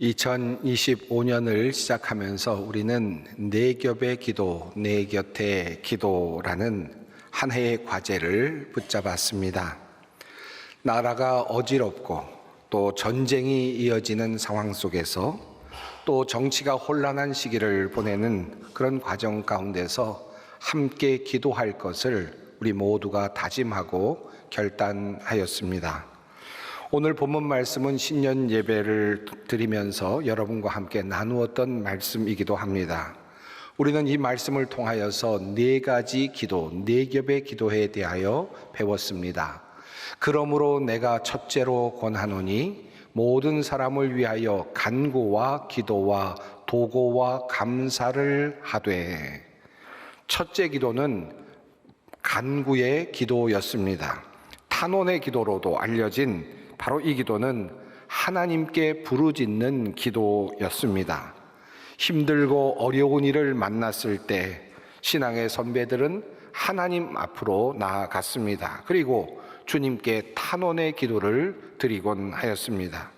2025년을 시작하면서 우리는 내 겹의 기도, 내 곁의 기도라는 한 해의 과제를 붙잡았습니다. 나라가 어지럽고 또 전쟁이 이어지는 상황 속에서 또 정치가 혼란한 시기를 보내는 그런 과정 가운데서 함께 기도할 것을 우리 모두가 다짐하고 결단하였습니다. 오늘 본문 말씀은 신년 예배를 드리면서 여러분과 함께 나누었던 말씀이기도 합니다. 우리는 이 말씀을 통하여서 네 가지 기도, 네 겹의 기도에 대하여 배웠습니다. 그러므로 내가 첫째로 권하노니 모든 사람을 위하여 간구와 기도와 도고와 감사를 하되. 첫째 기도는 간구의 기도였습니다. 탄원의 기도로도 알려진 바로 이 기도는 하나님께 부르짖는 기도였습니다. 힘들고 어려운 일을 만났을 때 신앙의 선배들은 하나님 앞으로 나아갔습니다. 그리고 주님께 탄원의 기도를 드리곤 하였습니다.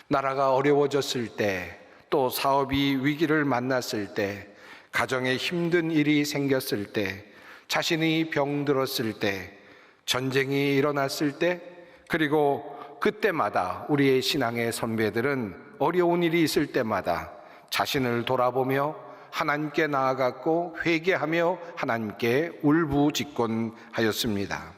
나라가 어려워졌을 때, 또 사업이 위기를 만났을 때, 가정에 힘든 일이 생겼을 때, 자신이 병들었을 때, 전쟁이 일어났을 때, 그리고 그때마다 우리의 신앙의 선배들은 어려운 일이 있을 때마다 자신을 돌아보며 하나님께 나아갔고 회개하며 하나님께 울부짖곤하였습니다.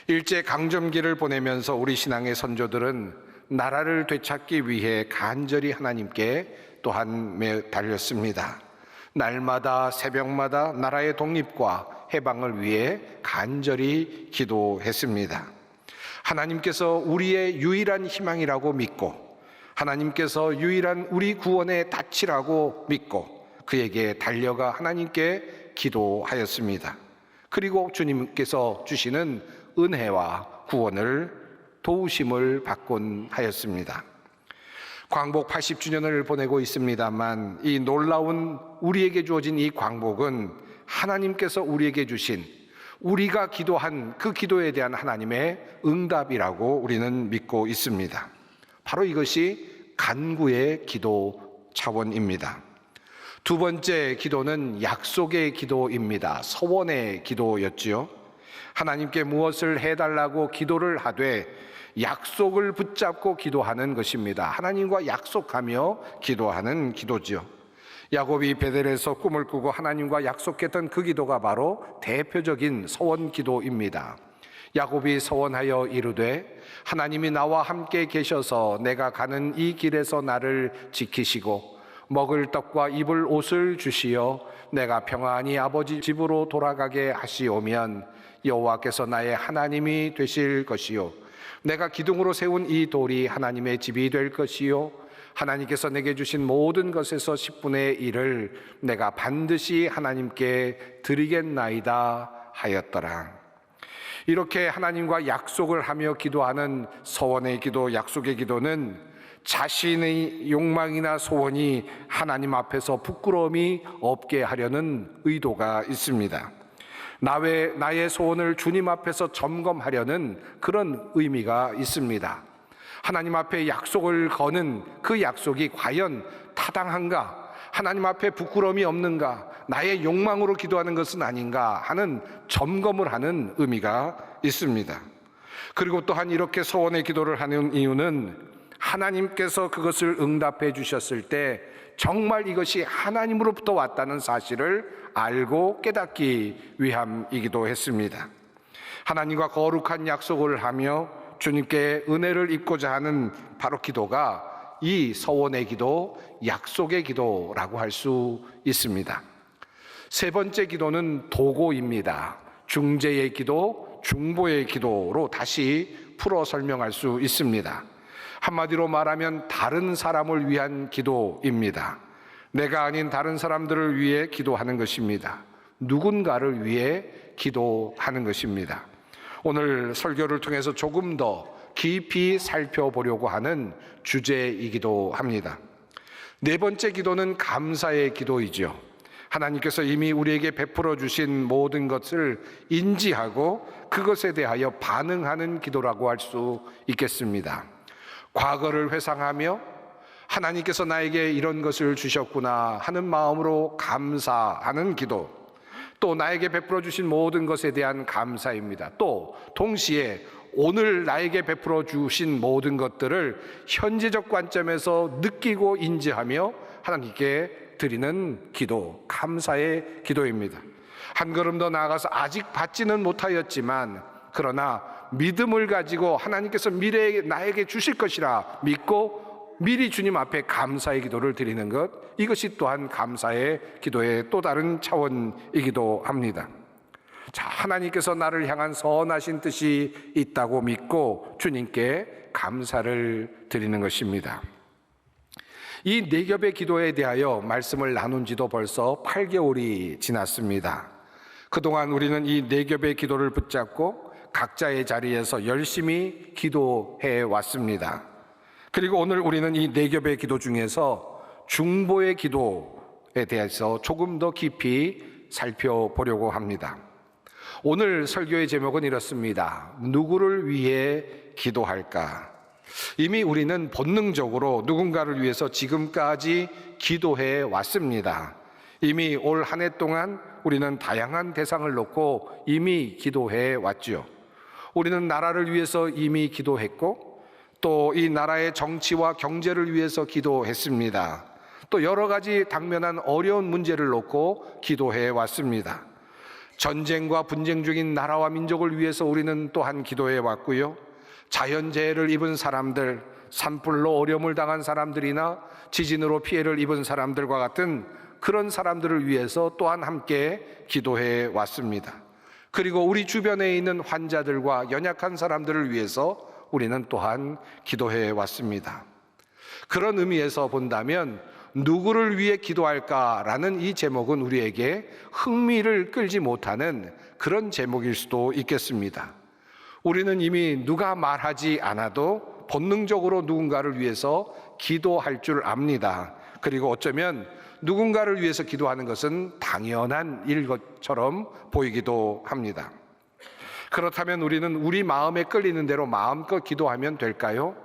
일제강점기를 보내면서 우리 신앙의 선조들은 나라를 되찾기 위해 간절히 하나님께 또한 달렸습니다. 날마다 새벽마다 나라의 독립과 해방을 위해 간절히 기도했습니다. 하나님께서 우리의 유일한 희망이라고 믿고, 하나님께서 유일한 우리 구원의 닻이라고 믿고 그에게 달려가 하나님께 기도하였습니다. 그리고 주님께서 주시는 은혜와 구원을, 도우심을 받곤 하였습니다. 광복 80주년을 보내고 있습니다만 이 놀라운 우리에게 주어진 이 광복은 하나님께서 우리에게 주신, 우리가 기도한 그 기도에 대한 하나님의 응답이라고 우리는 믿고 있습니다. 바로 이것이 간구의 기도 차원입니다. 두 번째 기도는 약속의 기도입니다. 서원의 기도였지요. 하나님께 무엇을 해달라고 기도를 하되 약속을 붙잡고 기도하는 것입니다. 하나님과 약속하며 기도하는 기도지요. 야곱이 베델에서 꿈을 꾸고 하나님과 약속했던 그 기도가 바로 대표적인 서원 기도입니다. 야곱이 서원하여 이르되 하나님이 나와 함께 계셔서 내가 가는 이 길에서 나를 지키시고 먹을 떡과 입을 옷을 주시어 내가 평안히 아버지 집으로 돌아가게 하시오면 여호와께서 나의 하나님이 되실 것이요 내가 기둥으로 세운 이 돌이 하나님의 집이 될 것이요 하나님께서 내게 주신 모든 것에서 10분의 1을 내가 반드시 하나님께 드리겠나이다 하였더라. 이렇게 하나님과 약속을 하며 기도하는 서원의 기도, 약속의 기도는 자신의 욕망이나 소원이 하나님 앞에서 부끄러움이 없게 하려는 의도가 있습니다. 나의 소원을 주님 앞에서 점검하려는 그런 의미가 있습니다. 하나님 앞에 약속을 거는 그 약속이 과연 타당한가? 하나님 앞에 부끄러움이 없는가? 나의 욕망으로 기도하는 것은 아닌가? 하는 점검을 하는 의미가 있습니다. 그리고 또한 이렇게 서원의 기도를 하는 이유는 하나님께서 그것을 응답해 주셨을 때 정말 이것이 하나님으로부터 왔다는 사실을 알고 깨닫기 위함이기도 했습니다. 하나님과 거룩한 약속을 하며 주님께 은혜를 입고자 하는 바로 기도가 이 서원의 기도, 약속의 기도라고 할 수 있습니다. 세 번째 기도는 도고입니다. 중재의 기도, 중보의 기도로 다시 풀어 설명할 수 있습니다. 한마디로 말하면 다른 사람을 위한 기도입니다. 내가 아닌 다른 사람들을 위해 기도하는 것입니다. 누군가를 위해 기도하는 것입니다. 오늘 설교를 통해서 조금 더 깊이 살펴보려고 하는 주제이기도 합니다. 네 번째 기도는 감사의 기도이죠. 하나님께서 이미 우리에게 베풀어 주신 모든 것을 인지하고 그것에 대하여 반응하는 기도라고 할 수 있겠습니다. 과거를 회상하며 하나님께서 나에게 이런 것을 주셨구나 하는 마음으로 감사하는 기도, 또 나에게 베풀어 주신 모든 것에 대한 감사입니다. 또 동시에 오늘 나에게 베풀어 주신 모든 것들을 현재적 관점에서 느끼고 인지하며 하나님께 드리는 기도, 감사의 기도입니다. 한 걸음 더 나아가서 아직 받지는 못하였지만 그러나 믿음을 가지고 하나님께서 미래에 나에게 주실 것이라 믿고 미리 주님 앞에 감사의 기도를 드리는 것, 이것이 또한 감사의 기도의 또 다른 차원이기도 합니다. 자, 하나님께서 나를 향한 선하신 뜻이 있다고 믿고 주님께 감사를 드리는 것입니다. 이 네 겹의 기도에 대하여 말씀을 나눈 지도 벌써 8개월이 지났습니다. 그동안 우리는 이 네 겹의 기도를 붙잡고 각자의 자리에서 열심히 기도해 왔습니다. 그리고 오늘 우리는 이 네 겹의 기도 중에서 중보의 기도에 대해서 조금 더 깊이 살펴보려고 합니다. 오늘 설교의 제목은 이렇습니다. 누구를 위해 기도할까? 이미 우리는 본능적으로 누군가를 위해서 지금까지 기도해 왔습니다. 이미 올 한 해 동안 우리는 다양한 대상을 놓고 이미 기도해 왔죠. 우리는 나라를 위해서 이미 기도했고 또 이 나라의 정치와 경제를 위해서 기도했습니다. 또 여러 가지 당면한 어려운 문제를 놓고 기도해 왔습니다. 전쟁과 분쟁 중인 나라와 민족을 위해서 우리는 또한 기도해 왔고요. 자연재해를 입은 사람들, 산불로 어려움을 당한 사람들이나 지진으로 피해를 입은 사람들과 같은 그런 사람들을 위해서 또한 함께 기도해 왔습니다. 그리고 우리 주변에 있는 환자들과 연약한 사람들을 위해서 우리는 또한 기도해 왔습니다. 그런 의미에서 본다면 누구를 위해 기도할까라는 이 제목은 우리에게 흥미를 끌지 못하는 그런 제목일 수도 있겠습니다. 우리는 이미 누가 말하지 않아도 본능적으로 누군가를 위해서 기도할 줄 압니다. 그리고 어쩌면 누군가를 위해서 기도하는 것은 당연한 일 것처럼 보이기도 합니다. 그렇다면 우리는 우리 마음에 끌리는 대로 마음껏 기도하면 될까요?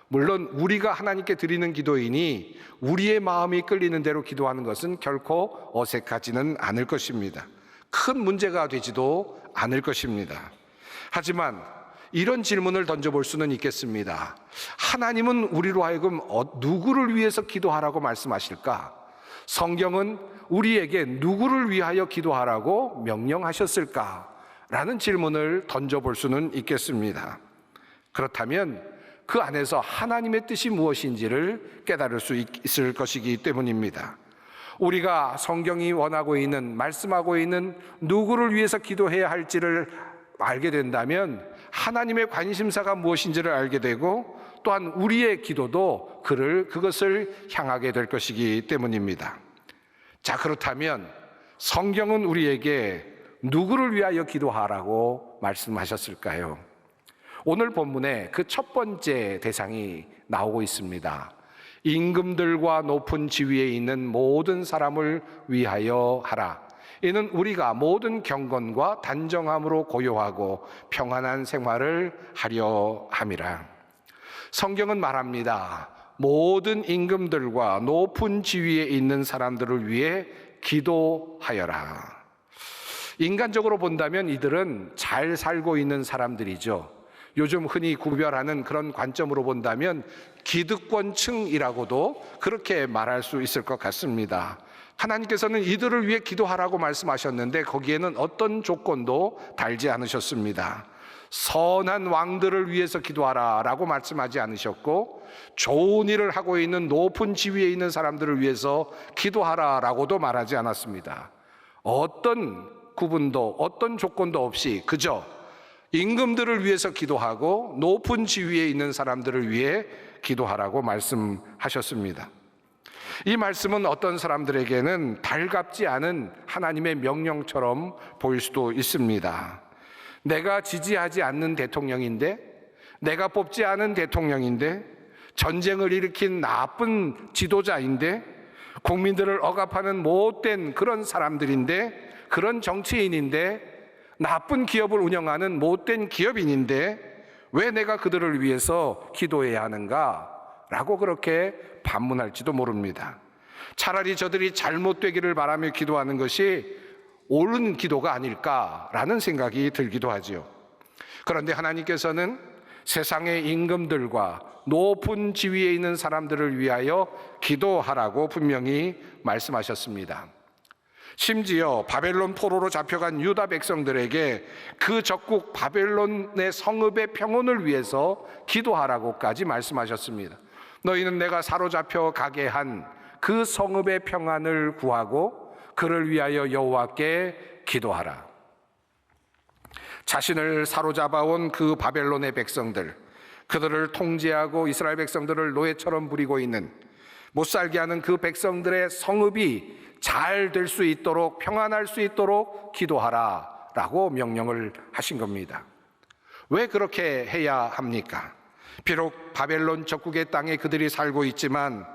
물론 우리가 하나님께 드리는 기도이니 우리의 마음이 끌리는 대로 기도하는 것은 결코 어색하지는 않을 것입니다. 큰 문제가 되지도 않을 것입니다. 하지만 이런 질문을 던져볼 수는 있겠습니다. 하나님은 우리로 하여금 누구를 위해서 기도하라고 말씀하실까? 성경은 우리에게 누구를 위하여 기도하라고 명령하셨을까? 라는 질문을 던져볼 수는 있겠습니다. 그렇다면 그 안에서 하나님의 뜻이 무엇인지를 깨달을 수 있을 것이기 때문입니다. 우리가 성경이 원하고 있는, 말씀하고 있는 누구를 위해서 기도해야 할지를 알게 된다면 하나님의 관심사가 무엇인지를 알게 되고 또한 우리의 기도도 그것을 향하게 될 것이기 때문입니다. 자, 그렇다면 성경은 우리에게 누구를 위하여 기도하라고 말씀하셨을까요? 오늘 본문에 그 첫 번째 대상이 나오고 있습니다. 임금들과 높은 지위에 있는 모든 사람을 위하여 하라. 이는 우리가 모든 경건과 단정함으로 고요하고 평안한 생활을 하려 함이라. 성경은 말합니다. 모든 임금들과 높은 지위에 있는 사람들을 위해 기도하여라. 인간적으로 본다면 이들은 잘 살고 있는 사람들이죠. 요즘 흔히 구별하는 그런 관점으로 본다면 기득권층이라고도 그렇게 말할 수 있을 것 같습니다. 하나님께서는 이들을 위해 기도하라고 말씀하셨는데 거기에는 어떤 조건도 달지 않으셨습니다. 선한 왕들을 위해서 기도하라라고 말씀하지 않으셨고 좋은 일을 하고 있는 높은 지위에 있는 사람들을 위해서 기도하라라고도 말하지 않았습니다. 어떤 구분도 어떤 조건도 없이 그저 임금들을 위해서 기도하고 높은 지위에 있는 사람들을 위해 기도하라고 말씀하셨습니다. 이 말씀은 어떤 사람들에게는 달갑지 않은 하나님의 명령처럼 보일 수도 있습니다. 내가 지지하지 않는 대통령인데, 내가 뽑지 않은 대통령인데, 전쟁을 일으킨 나쁜 지도자인데, 국민들을 억압하는 못된 그런 사람들인데, 그런 정치인인데, 나쁜 기업을 운영하는 못된 기업인인데 왜 내가 그들을 위해서 기도해야 하는가? 라고 그렇게 반문할지도 모릅니다. 차라리 저들이 잘못되기를 바라며 기도하는 것이 옳은 기도가 아닐까라는 생각이 들기도 하지요. 그런데 하나님께서는 세상의 임금들과 높은 지위에 있는 사람들을 위하여 기도하라고 분명히 말씀하셨습니다. 심지어 바벨론 포로로 잡혀간 유다 백성들에게 그 적국 바벨론의 성읍의 평온을 위해서 기도하라고까지 말씀하셨습니다. 너희는 내가 사로잡혀 가게 한 그 성읍의 평안을 구하고 그를 위하여 여호와께 기도하라. 자신을 사로잡아온 그 바벨론의 백성들, 그들을 통제하고 이스라엘 백성들을 노예처럼 부리고 있는, 못살게 하는 그 백성들의 성읍이 잘 될 수 있도록, 평안할 수 있도록 기도하라 라고 명령을 하신 겁니다. 왜 그렇게 해야 합니까? 비록 바벨론 적국의 땅에 그들이 살고 있지만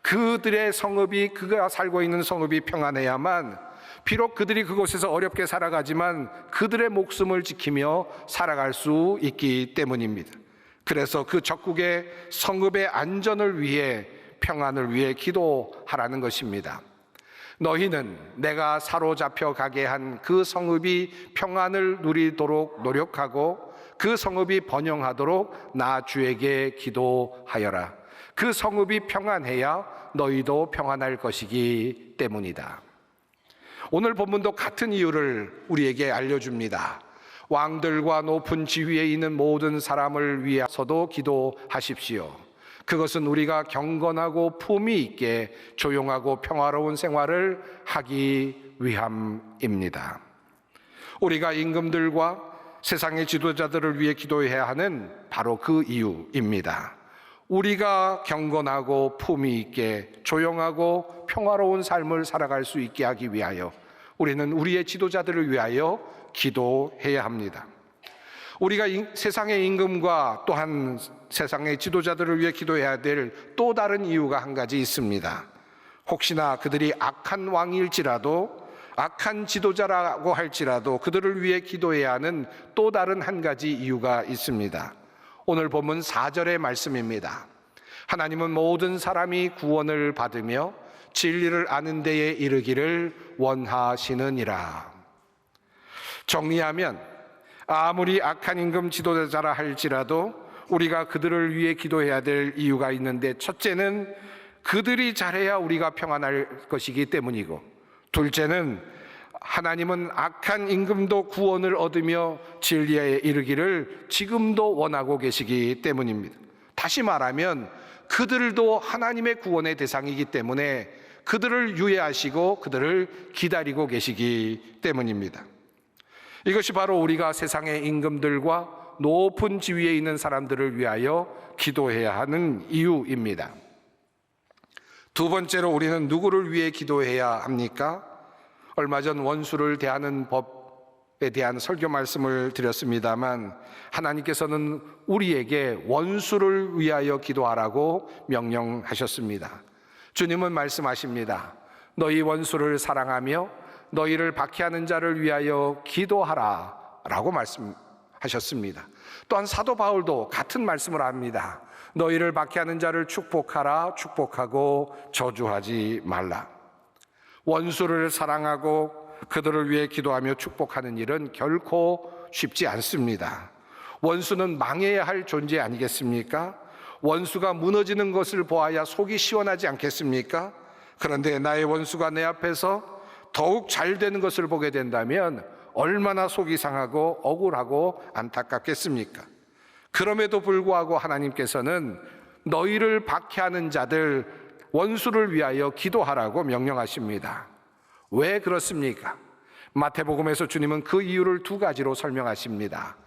그들의 성읍이, 그가 살고 있는 성읍이 평안해야만, 비록 그들이 그곳에서 어렵게 살아가지만 그들의 목숨을 지키며 살아갈 수 있기 때문입니다. 그래서 그 적국의 성읍의 안전을 위해, 평안을 위해 기도하라는 것입니다. 너희는 내가 사로잡혀 가게 한 그 성읍이 평안을 누리도록 노력하고 그 성읍이 번영하도록 나 주에게 기도하여라. 그 성읍이 평안해야 너희도 평안할 것이기 때문이다. 오늘 본문도 같은 이유를 우리에게 알려줍니다. 왕들과 높은 지위에 있는 모든 사람을 위해서도 기도하십시오. 그것은 우리가 경건하고 품위 있게 조용하고 평화로운 생활을 하기 위함입니다. 우리가 임금들과 세상의 지도자들을 위해 기도해야 하는 바로 그 이유입니다. 우리가 경건하고 품위 있게 조용하고 평화로운 삶을 살아갈 수 있게 하기 위하여 우리는 우리의 지도자들을 위하여 기도해야 합니다. 우리가 세상의 임금과 또한 세상의 지도자들을 위해 기도해야 될 또 다른 이유가 한 가지 있습니다. 혹시나 그들이 악한 왕일지라도, 악한 지도자라고 할지라도 그들을 위해 기도해야 하는 또 다른 한 가지 이유가 있습니다. 오늘 본문 4절의 말씀입니다. 하나님은 모든 사람이 구원을 받으며 진리를 아는 데에 이르기를 원하시느니라. 정리하면 아무리 악한 임금 지도자라 할지라도 우리가 그들을 위해 기도해야 될 이유가 있는데, 첫째는 그들이 잘해야 우리가 평안할 것이기 때문이고, 둘째는 하나님은 악한 임금도 구원을 얻으며 진리에 이르기를 지금도 원하고 계시기 때문입니다. 다시 말하면 그들도 하나님의 구원의 대상이기 때문에 그들을 유예하시고 그들을 기다리고 계시기 때문입니다. 이것이 바로 우리가 세상의 임금들과 높은 지위에 있는 사람들을 위하여 기도해야 하는 이유입니다. 두 번째로 우리는 누구를 위해 기도해야 합니까? 얼마 전 원수를 대하는 법에 대한 설교 말씀을 드렸습니다만, 하나님께서는 우리에게 원수를 위하여 기도하라고 명령하셨습니다. 주님은 말씀하십니다. 너희 원수를 사랑하며 너희를 박해하는 자를 위하여 기도하라 라고 말씀하셨습니다. 또한 사도 바울도 같은 말씀을 합니다. 너희를 박해하는 자를 축복하라, 축복하고 저주하지 말라. 원수를 사랑하고 그들을 위해 기도하며 축복하는 일은 결코 쉽지 않습니다. 원수는 망해야 할 존재 아니겠습니까? 원수가 무너지는 것을 보아야 속이 시원하지 않겠습니까? 그런데 나의 원수가 내 앞에서 더욱 잘 되는 것을 보게 된다면 얼마나 속이 상하고 억울하고 안타깝겠습니까? 그럼에도 불구하고 하나님께서는 너희를 박해하는 자들, 원수를 위하여 기도하라고 명령하십니다. 왜 그렇습니까? 마태복음에서 주님은 그 이유를 두 가지로 설명하십니다.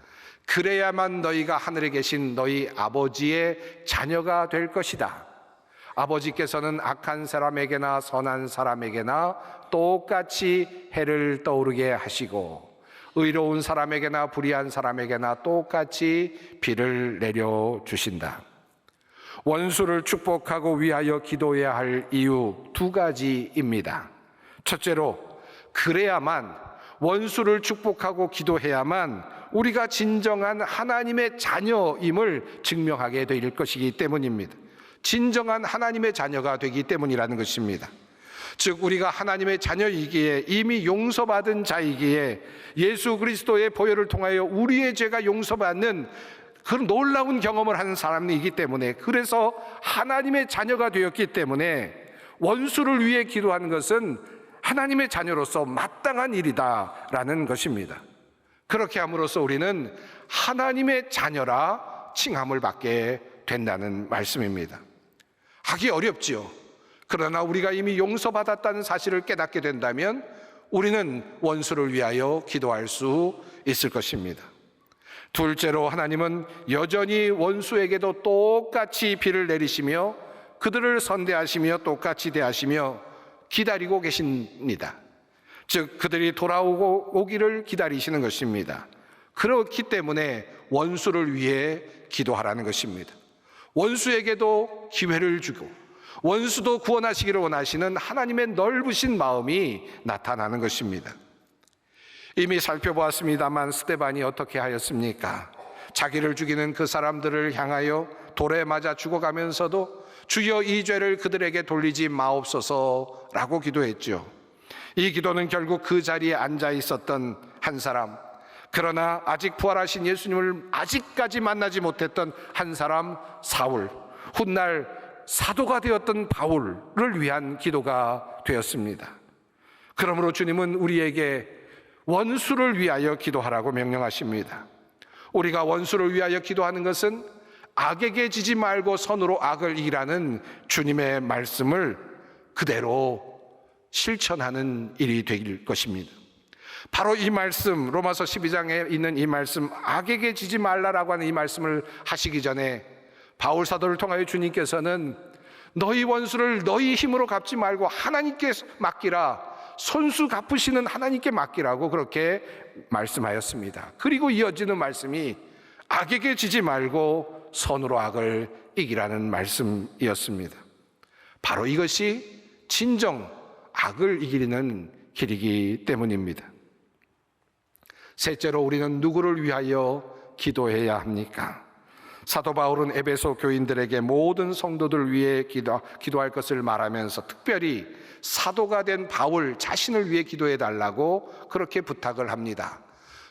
그래야만 너희가 하늘에 계신 너희 아버지의 자녀가 될 것이다. 아버지께서는 악한 사람에게나 선한 사람에게나 똑같이 해를 떠오르게 하시고, 의로운 사람에게나 불의한 사람에게나 똑같이 비를 내려주신다. 원수를 축복하고 위하여 기도해야 할 이유 두 가지입니다. 첫째로, 그래야만, 원수를 축복하고 기도해야만 우리가 진정한 하나님의 자녀임을 증명하게 될 것이기 때문입니다. 진정한 하나님의 자녀가 되기 때문이라는 것입니다. 즉 우리가 하나님의 자녀이기에, 이미 용서받은 자이기에, 예수 그리스도의 보혈을 통하여 우리의 죄가 용서받는 그런 놀라운 경험을 하는 사람이기 때문에, 그래서 하나님의 자녀가 되었기 때문에 원수를 위해 기도하는 것은 하나님의 자녀로서 마땅한 일이다라는 것입니다. 그렇게 함으로써 우리는 하나님의 자녀라 칭함을 받게 된다는 말씀입니다. 하기 어렵지요. 그러나 우리가 이미 용서받았다는 사실을 깨닫게 된다면 우리는 원수를 위하여 기도할 수 있을 것입니다. 둘째로, 하나님은 여전히 원수에게도 똑같이 비를 내리시며 그들을 선대하시며 똑같이 대하시며 기다리고 계십니다. 즉 그들이 돌아오기를 기다리시는 것입니다. 그렇기 때문에 원수를 위해 기도하라는 것입니다. 원수에게도 기회를 주고 원수도 구원하시기를 원하시는 하나님의 넓으신 마음이 나타나는 것입니다. 이미 살펴보았습니다만 스데반이 어떻게 하였습니까? 자기를 죽이는 그 사람들을 향하여 돌에 맞아 죽어가면서도 주여 이 죄를 그들에게 돌리지 마옵소서라고 기도했죠. 이 기도는 결국 그 자리에 앉아 있었던 한 사람, 그러나 아직 부활하신 예수님을 아직까지 만나지 못했던 한 사람 사울, 훗날 사도가 되었던 바울을 위한 기도가 되었습니다. 그러므로 주님은 우리에게 원수를 위하여 기도하라고 명령하십니다. 우리가 원수를 위하여 기도하는 것은 악에게 지지 말고 선으로 악을 이기라는 주님의 말씀을 그대로 실천하는 일이 될 것입니다. 바로 이 말씀, 로마서 12장에 있는 이 말씀, 악에게 지지 말라라고 하는 이 말씀을 하시기 전에 바울 사도를 통하여 주님께서는 너희 원수를 너희 힘으로 갚지 말고 하나님께 맡기라, 손수 갚으시는 하나님께 맡기라고 그렇게 말씀하였습니다. 그리고 이어지는 말씀이 악에게 지지 말고 선으로 악을 이기라는 말씀이었습니다. 바로 이것이 진정 악을 이기는 길이기 때문입니다. 셋째로, 우리는 누구를 위하여 기도해야 합니까? 사도 바울은 에베소 교인들에게 모든 성도들 위해 기도할 것을 말하면서 특별히 사도가 된 바울 자신을 위해 기도해 달라고 그렇게 부탁을 합니다.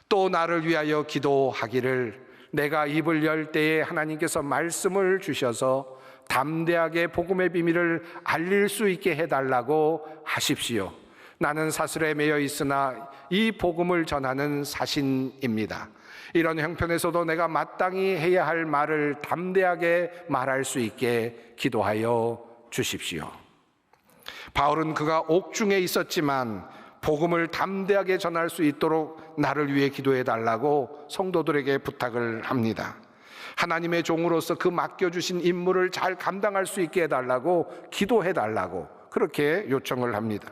또 나를 위하여 기도하기를, 내가 입을 열 때에 하나님께서 말씀을 주셔서 담대하게 복음의 비밀을 알릴 수 있게 해달라고 하십시오. 나는 사슬에 매여 있으나 이 복음을 전하는 사신입니다. 이런 형편에서도 내가 마땅히 해야 할 말을 담대하게 말할 수 있게 기도하여 주십시오. 바울은 그가 옥중에 있었지만 복음을 담대하게 전할 수 있도록 나를 위해 기도해 달라고 성도들에게 부탁을 합니다. 하나님의 종으로서 그 맡겨주신 임무를 잘 감당할 수 있게 해달라고 기도해 달라고 그렇게 요청을 합니다.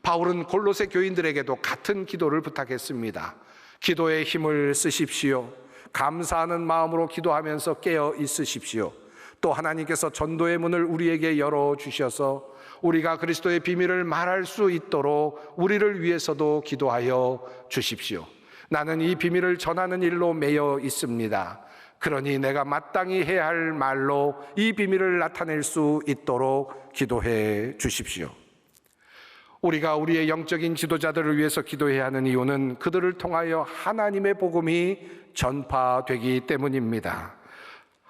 바울은 골로새 교인들에게도 같은 기도를 부탁했습니다. 기도의 힘을 쓰십시오. 감사하는 마음으로 기도하면서 깨어 있으십시오. 또 하나님께서 전도의 문을 우리에게 열어주셔서 우리가 그리스도의 비밀을 말할 수 있도록 우리를 위해서도 기도하여 주십시오. 나는 이 비밀을 전하는 일로 매여 있습니다. 그러니 내가 마땅히 해야 할 말로 이 비밀을 나타낼 수 있도록 기도해 주십시오. 우리가 우리의 영적인 지도자들을 위해서 기도해야 하는 이유는 그들을 통하여 하나님의 복음이 전파되기 때문입니다.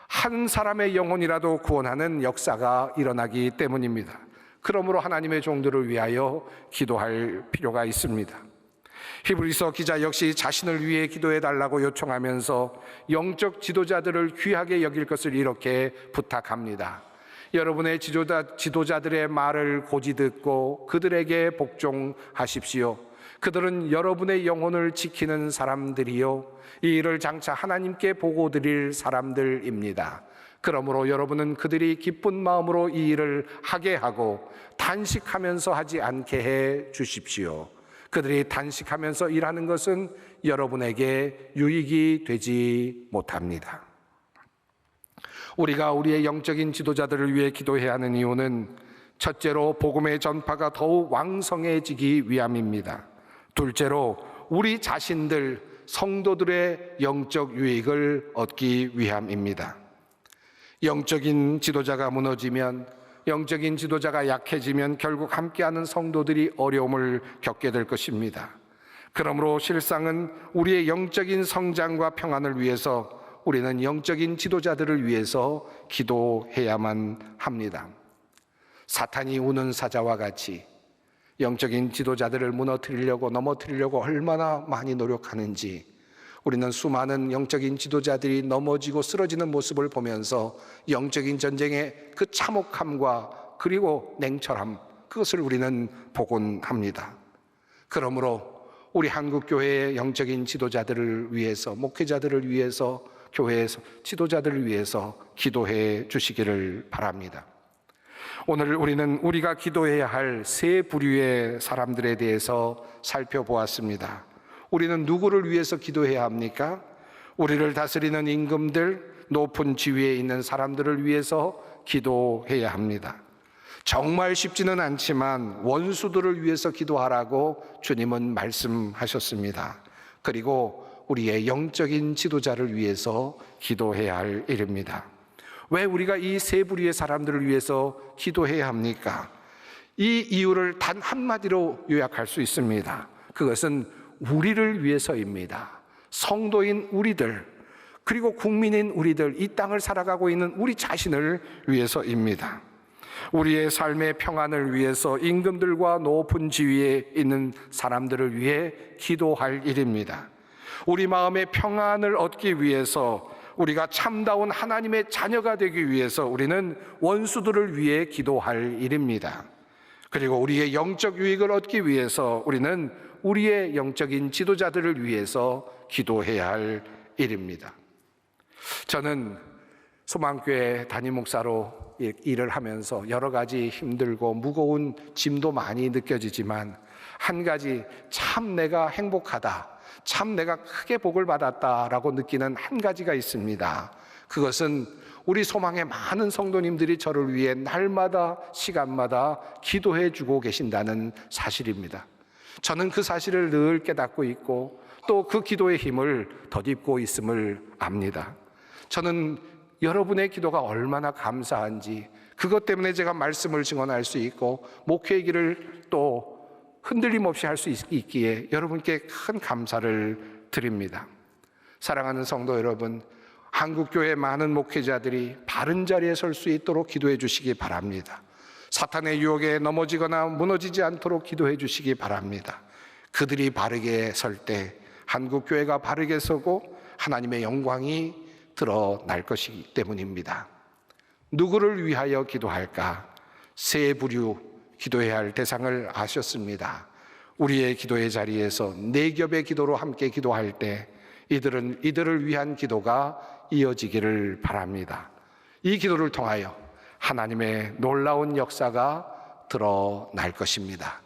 한 사람의 영혼이라도 구원하는 역사가 일어나기 때문입니다. 그러므로 하나님의 종들을 위하여 기도할 필요가 있습니다. 히브리서 기자 역시 자신을 위해 기도해 달라고 요청하면서 영적 지도자들을 귀하게 여길 것을 이렇게 부탁합니다. 여러분의 지도자들의 말을 고지 듣고 그들에게 복종하십시오. 그들은 여러분의 영혼을 지키는 사람들이요, 이 일을 장차 하나님께 보고 드릴 사람들입니다. 그러므로 여러분은 그들이 기쁜 마음으로 이 일을 하게 하고 단식하면서 하지 않게 해 주십시오. 그들이 단식하면서 일하는 것은 여러분에게 유익이 되지 못합니다. 우리가 우리의 영적인 지도자들을 위해 기도해야 하는 이유는 첫째로 복음의 전파가 더욱 왕성해지기 위함입니다. 둘째로 우리 자신들 성도들의 영적 유익을 얻기 위함입니다. 영적인 지도자가 무너지면, 영적인 지도자가 약해지면 결국 함께하는 성도들이 어려움을 겪게 될 것입니다. 그러므로 실상은 우리의 영적인 성장과 평안을 위해서 우리는 영적인 지도자들을 위해서 기도해야만 합니다. 사탄이 우는 사자와 같이 영적인 지도자들을 무너뜨리려고, 넘어뜨리려고 얼마나 많이 노력하는지 우리는 수많은 영적인 지도자들이 넘어지고 쓰러지는 모습을 보면서 영적인 전쟁의 그 참혹함과 그리고 냉철함, 그것을 우리는 보곤 합니다. 그러므로 우리 한국교회의 영적인 지도자들을 위해서, 목회자들을 위해서, 교회의 지도자들을 위해서 기도해 주시기를 바랍니다. 오늘 우리는 우리가 기도해야 할 세 부류의 사람들에 대해서 살펴보았습니다. 우리는 누구를 위해서 기도해야 합니까? 우리를 다스리는 임금들, 높은 지위에 있는 사람들을 위해서 기도해야 합니다. 정말 쉽지는 않지만 원수들을 위해서 기도하라고 주님은 말씀하셨습니다. 그리고 우리의 영적인 지도자를 위해서 기도해야 할 일입니다. 왜 우리가 이 세 부류의 사람들을 위해서 기도해야 합니까? 이 이유를 단 한마디로 요약할 수 있습니다. 그것은 우리를 위해서입니다. 성도인 우리들, 그리고 국민인 우리들, 이 땅을 살아가고 있는 우리 자신을 위해서입니다. 우리의 삶의 평안을 위해서 임금들과 높은 지위에 있는 사람들을 위해 기도할 일입니다. 우리 마음의 평안을 얻기 위해서, 우리가 참다운 하나님의 자녀가 되기 위해서 우리는 원수들을 위해 기도할 일입니다. 그리고 우리의 영적 유익을 얻기 위해서 우리는 우리의 영적인 지도자들을 위해서 기도해야 할 일입니다. 저는 소망교회 담임 목사로 일을 하면서 여러 가지 힘들고 무거운 짐도 많이 느껴지지만 한 가지 참 내가 행복하다, 참 내가 크게 복을 받았다라고 느끼는 한 가지가 있습니다. 그것은 우리 소망의 많은 성도님들이 저를 위해 날마다 시간마다 기도해 주고 계신다는 사실입니다. 저는 그 사실을 늘 깨닫고 있고 또 그 기도의 힘을 덧입고 있음을 압니다. 저는 여러분의 기도가 얼마나 감사한지, 그것 때문에 제가 말씀을 증언할 수 있고 목회의 길을 또 흔들림 없이 할 수 있기에 여러분께 큰 감사를 드립니다. 사랑하는 성도 여러분, 한국교회 많은 목회자들이 바른 자리에 설 수 있도록 기도해 주시기 바랍니다. 사탄의 유혹에 넘어지거나 무너지지 않도록 기도해 주시기 바랍니다. 그들이 바르게 설 때 한국교회가 바르게 서고 하나님의 영광이 드러날 것이기 때문입니다. 누구를 위하여 기도할까? 세 부류 기도해야 할 대상을 아셨습니다. 우리의 기도의 자리에서 네 겹의 기도로 함께 기도할 때 이들을 위한 기도가 이어지기를 바랍니다. 이 기도를 통하여 하나님의 놀라운 역사가 드러날 것입니다.